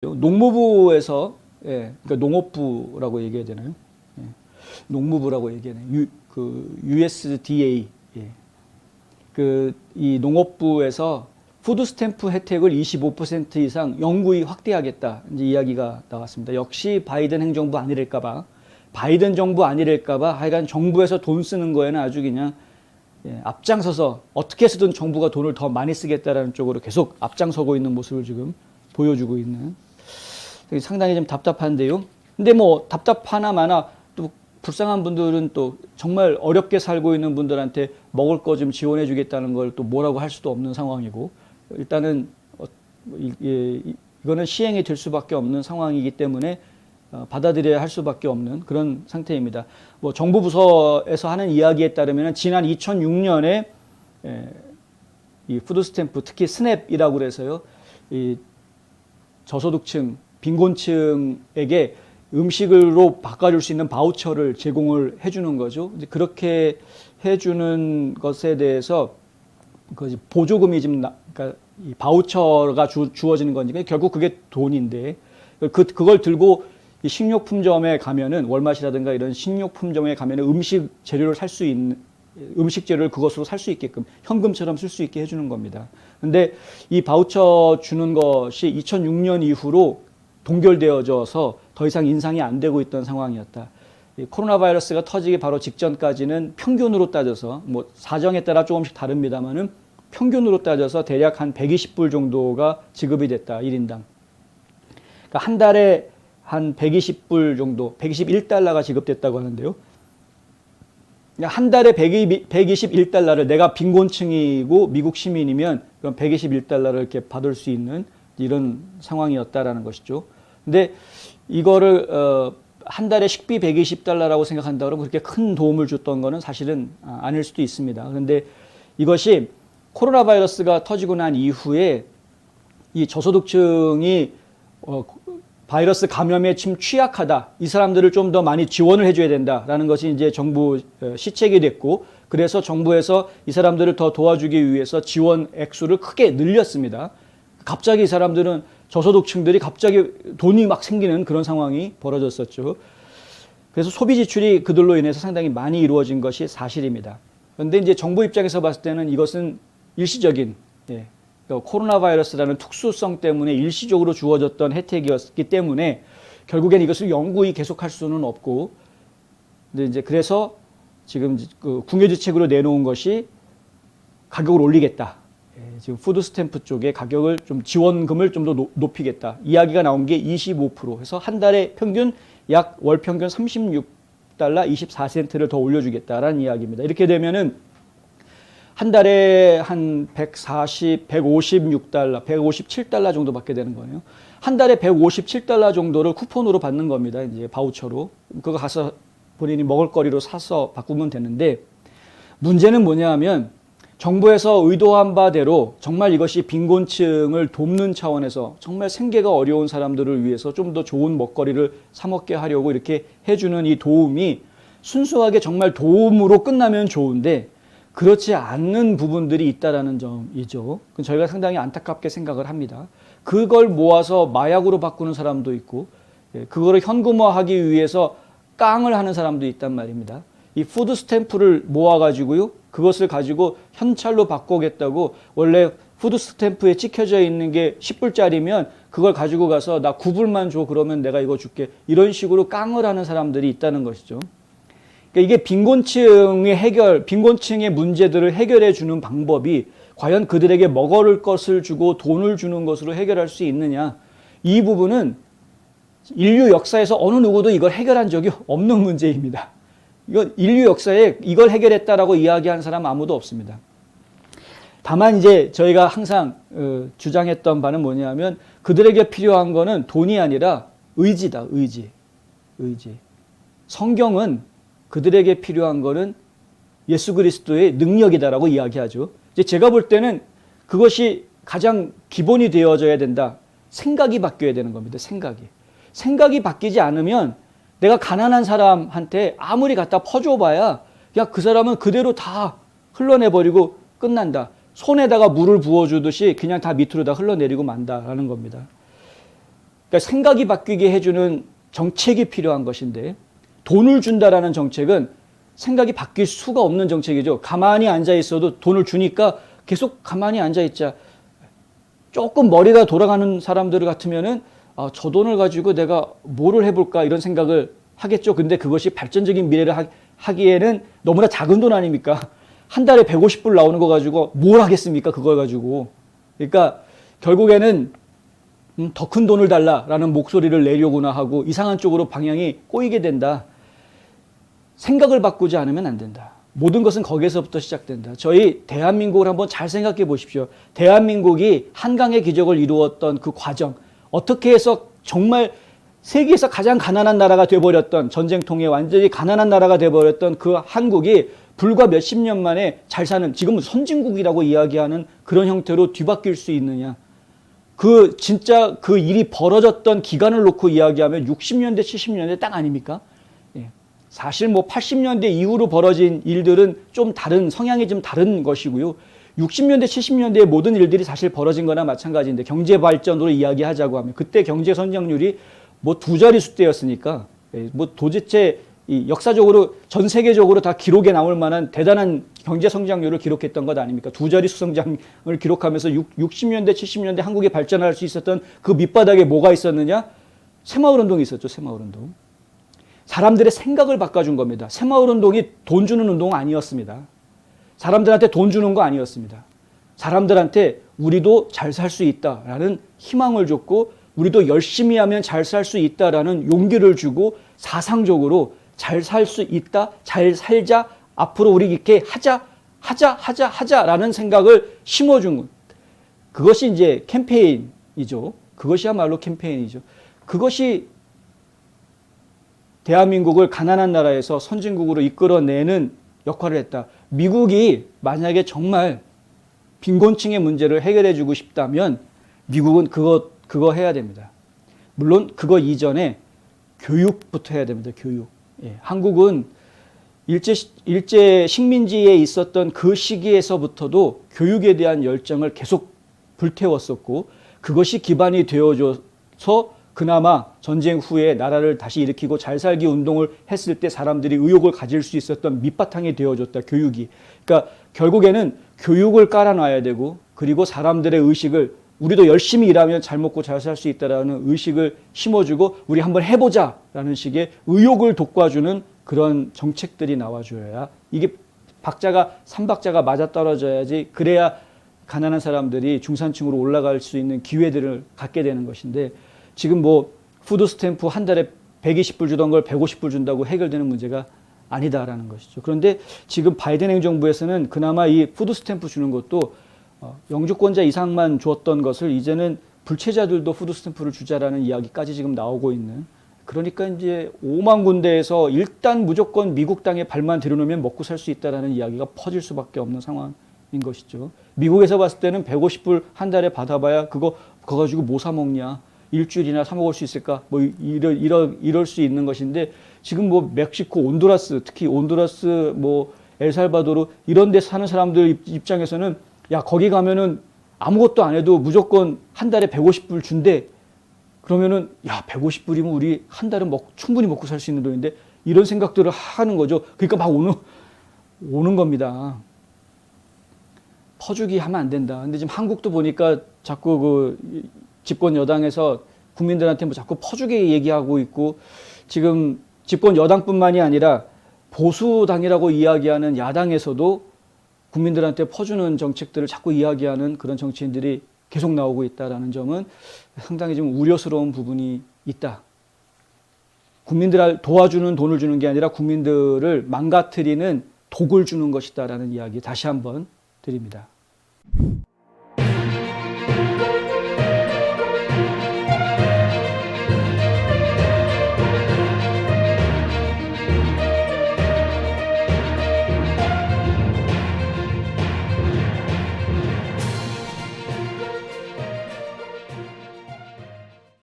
농무부에서 그러니까 농업부라고 얘기해야 되나요? 농무부라고 얘기하네요. USDA. 이 농업부에서 푸드 스탬프 혜택을 25% 이상 영구히 확대하겠다. 이제 이야기가 나왔습니다. 역시 바이든 행정부 아니랄까봐, 바이든 정부 아니랄까봐 하여간 정부에서 돈 쓰는 거에는 아주 그냥 앞장서서 어떻게 해서든 정부가 돈을 더 많이 쓰겠다라는 쪽으로 계속 앞장서고 있는 모습을 지금 보여주고 있는, 상당히 좀 답답한데요. 근데 뭐 답답하나 마나 또 불쌍한 분들은 또 정말 어렵게 살고 있는 분들한테 먹을 거 좀 지원해 주겠다는 걸 또 뭐라고 할 수도 없는 상황이고, 일단은 이거는 시행이 될 수밖에 없는 상황이기 때문에 받아들여야 할 수밖에 없는 그런 상태입니다. 뭐 정부 부서에서 하는 이야기에 따르면 지난 2006년에 이 푸드 스탬프, 특히 스냅이라고 그래서요, 이 저소득층, 빈곤층에게 음식으로 바꿔줄 수 있는 바우처를 제공을 해주는 거죠. 이제 그렇게 해주는 것에 대해서 보조금이 지금 그러니까 이 바우처가 주어지는 거니까 결국 그게 돈인데, 그걸 들고 이 식료품점에 가면은, 월마트라든가 이런 식료품점에 가면은 음식 재료를 살 수 있는, 음식 재료를 그것으로 살 수 있게끔 현금처럼 쓸 수 있게 해주는 겁니다. 근데 이 바우처 주는 것이 2006년 이후로 동결되어져서 더 이상 인상이 안 되고 있던 상황이었다. 이 코로나 바이러스가 터지기 바로 직전까지는 평균으로 따져서, 뭐 사정에 따라 조금씩 다릅니다만은 평균으로 따져서 대략 한 120불 정도가 지급이 됐다, 1인당. 그러니까 한 달에 한 120불 정도, 121달러가 지급됐다고 하는데요. 한 달에 121달러를, 내가 빈곤층이고 미국 시민이면 그럼 121달러를 이렇게 받을 수 있는 이런 상황이었다라는 것이죠. 근데 이거를 한 달에 식비 120달러라고 생각한다 그러면 그렇게 큰 도움을 줬던 거는 사실은 아닐 수도 있습니다. 그런데 이것이 코로나 바이러스가 터지고 난 이후에 이 저소득층이 바이러스 감염에 좀 취약하다, 이 사람들을 좀 더 많이 지원을 해줘야 된다라는 것이 이제 정부 시책이 됐고, 그래서 정부에서 이 사람들을 더 도와주기 위해서 지원 액수를 크게 늘렸습니다. 갑자기 이 사람들은, 저소득층들이 갑자기 돈이 막 생기는 그런 상황이 벌어졌었죠. 그래서 소비 지출이 그들로 인해서 상당히 많이 이루어진 것이 사실입니다. 그런데 이제 정부 입장에서 봤을 때는 이것은 일시적인, 코로나 바이러스라는 특수성 때문에 일시적으로 주어졌던 혜택이었기 때문에 결국엔 이것을 영구히 계속할 수는 없고, 근데 이제 그래서 지금 그 궁예지책으로 내놓은 것이 가격을 올리겠다. 지금 푸드 스탬프 쪽에 가격을 좀, 지원금을 좀 더 높이겠다. 이야기가 나온 게 25%. 해서 한 달에 평균 약 월 평균 36달러 24센트를 더 올려주겠다라는 이야기입니다. 이렇게 되면은 한 달에 한 156달러, 157달러 정도 받게 되는 거예요. 한 달에 157달러 정도를 쿠폰으로 받는 겁니다. 이제 바우처로. 그거 가서 본인이 먹을거리로 사서 바꾸면 되는데, 문제는 뭐냐 하면 정부에서 의도한 바대로 정말 이것이 빈곤층을 돕는 차원에서 정말 생계가 어려운 사람들을 위해서 좀 더 좋은 먹거리를 사 먹게 하려고 이렇게 해주는 이 도움이 순수하게 정말 도움으로 끝나면 좋은데 그렇지 않는 부분들이 있다라는 점이죠. 저희가 상당히 안타깝게 생각을 합니다. 그걸 모아서 마약으로 바꾸는 사람도 있고, 그거를 현금화하기 위해서 깡을 하는 사람도 있단 말입니다. 이 푸드 스탬프를 모아가지고요, 그것을 가지고 현찰로 바꾸겠다고, 원래 푸드 스탬프에 찍혀져 있는 게 10불짜리면 그걸 가지고 가서 나 9불만 줘, 그러면 내가 이거 줄게, 이런 식으로 깡을 하는 사람들이 있다는 것이죠. 그러니까 이게 빈곤층의 문제들을 해결해 주는 방법이 과연 그들에게 먹을 것을 주고 돈을 주는 것으로 해결할 수 있느냐, 이 부분은 인류 역사에서 어느 누구도 이걸 해결한 적이 없는 문제입니다. 이건 인류 역사에 이걸 해결했다라고 이야기하는 사람 아무도 없습니다. 다만 이제 저희가 항상 주장했던 바는 뭐냐면, 그들에게 필요한 거는 돈이 아니라 의지다, 의지. 성경은 그들에게 필요한 거는 예수 그리스도의 능력이다라고 이야기하죠. 이제 제가 볼 때는 그것이 가장 기본이 되어져야 된다. 생각이 바뀌어야 되는 겁니다. 생각이 바뀌지 않으면 내가 가난한 사람한테 아무리 갖다 퍼줘봐야 야, 그 사람은 그대로 다 흘러내버리고 끝난다. 손에다가 물을 부어주듯이 그냥 다 밑으로 다 흘러내리고 만다라는 겁니다. 그러니까 생각이 바뀌게 해주는 정책이 필요한 것인데 돈을 준다라는 정책은 생각이 바뀔 수가 없는 정책이죠. 가만히 앉아 있어도 돈을 주니까 계속 가만히 앉아 있자. 조금 머리가 돌아가는 사람들 같으면은 저 돈을 가지고 내가 뭐를 해볼까 이런 생각을 하겠죠. 근데 그것이 발전적인 미래를 하기에는 너무나 작은 돈 아닙니까? 한 달에 150불 나오는 거 가지고 뭘 하겠습니까? 그걸 가지고. 그러니까 결국에는 더 큰 돈을 달라라는 목소리를 내려고나 하고 이상한 쪽으로 방향이 꼬이게 된다. 생각을 바꾸지 않으면 안 된다. 모든 것은 거기에서부터 시작된다. 저희 대한민국을 한번 잘 생각해 보십시오. 대한민국이 한강의 기적을 이루었던 그 과정, 어떻게 해서 정말 세계에서 가장 가난한 나라가 돼버렸던, 전쟁통에 완전히 가난한 나라가 돼버렸던 그 한국이 불과 몇십 년 만에 잘 사는, 지금은 선진국이라고 이야기하는 그런 형태로 뒤바뀔 수 있느냐. 진짜 그 일이 벌어졌던 기간을 놓고 이야기하면 60년대, 70년대 딱 아닙니까? 예. 사실 뭐 80년대 이후로 벌어진 일들은 좀 다른, 성향이 좀 다른 것이고요. 60년대, 70년대의 모든 일들이 사실 벌어진 거나 마찬가지인데 경제 발전으로 이야기하자고 하면 그때 경제 성장률이 뭐 두 자릿수 대였으니까 뭐 도대체 이 역사적으로 전 세계적으로 다 기록에 나올 만한 대단한 경제 성장률을 기록했던 것 아닙니까? 두 자릿수 성장을 기록하면서 60년대, 70년대 한국이 발전할 수 있었던 그 밑바닥에 뭐가 있었느냐? 새마을운동이 있었죠. 새마을운동. 사람들의 생각을 바꿔준 겁니다. 새마을운동이 돈 주는 운동은 아니었습니다. 사람들한테 돈 주는 거 아니었습니다. 사람들한테 우리도 잘 살 수 있다라는 희망을 줬고 우리도 열심히 하면 잘 살 수 있다라는 용기를 주고 사상적으로 잘 살 수 있다, 잘 살자, 앞으로 우리 이렇게 하자라는 생각을 심어준 것. 그것이 이제 캠페인이죠. 그것이야말로 캠페인이죠. 그것이 대한민국을 가난한 나라에서 선진국으로 이끌어내는 역할을 했다. 미국이 만약에 정말 빈곤층의 문제를 해결해 주고 싶다면 미국은 그거 해야 됩니다. 물론 그거 이전에 교육부터 해야 됩니다. 교육. 예, 한국은 일제 식민지에 있었던 그 시기에서부터도 교육에 대한 열정을 계속 불태웠었고 그것이 기반이 되어줘서 그나마 전쟁 후에 나라를 다시 일으키고 잘 살기 운동을 했을 때 사람들이 의욕을 가질 수 있었던 밑바탕이 되어줬다. 교육이. 그러니까 결국에는 교육을 깔아놔야 되고 그리고 사람들의 의식을 우리도 열심히 일하면 잘 먹고 잘 살 수 있다라는 의식을 심어주고 우리 한번 해보자라는 식의 의욕을 돋궈주는 그런 정책들이 나와줘야 이게 삼박자가 맞아떨어져야지 그래야 가난한 사람들이 중산층으로 올라갈 수 있는 기회들을 갖게 되는 것인데 지금 뭐 푸드 스탬프 한 달에 120불 주던 걸 150불 준다고 해결되는 문제가 아니다라는 것이죠. 그런데 지금 바이든 행정부에서는 그나마 이 푸드 스탬프 주는 것도 영주권자 이상만 줬던 것을 이제는 불체자들도 푸드 스탬프를 주자라는 이야기까지 지금 나오고 있는 그러니까 이제 5만 군데에서 일단 무조건 미국 땅에 발만 들여놓으면 먹고 살 수 있다라는 이야기가 퍼질 수밖에 없는 상황인 것이죠. 미국에서 봤을 때는 150불 한 달에 받아봐야 그거 가지고 뭐 사 먹냐. 일주일이나 사 먹을 수 있을까? 뭐 이럴 수 있는 것인데 지금 뭐 멕시코, 온두라스, 특히 온두라스, 뭐 엘살바도르 이런 데 사는 사람들 입장에서는 야 거기 가면은 아무것도 안 해도 무조건 한 달에 150불 준대. 그러면은 야 150불이면 우리 한 달은 충분히 먹고 살 수 있는 돈인데 이런 생각들을 하는 거죠. 그러니까 막 오는 겁니다. 퍼주기 하면 안 된다. 근데 지금 한국도 보니까 자꾸 그 집권 여당에서 국민들한테 뭐 자꾸 퍼주기 얘기하고 있고 지금 집권 여당뿐만이 아니라 보수당이라고 이야기하는 야당에서도 국민들한테 퍼주는 정책들을 자꾸 이야기하는 그런 정치인들이 계속 나오고 있다는 점은 상당히 좀 우려스러운 부분이 있다. 국민들을 도와주는 돈을 주는 게 아니라 국민들을 망가뜨리는 독을 주는 것이다라는 이야기 다시 한번 드립니다.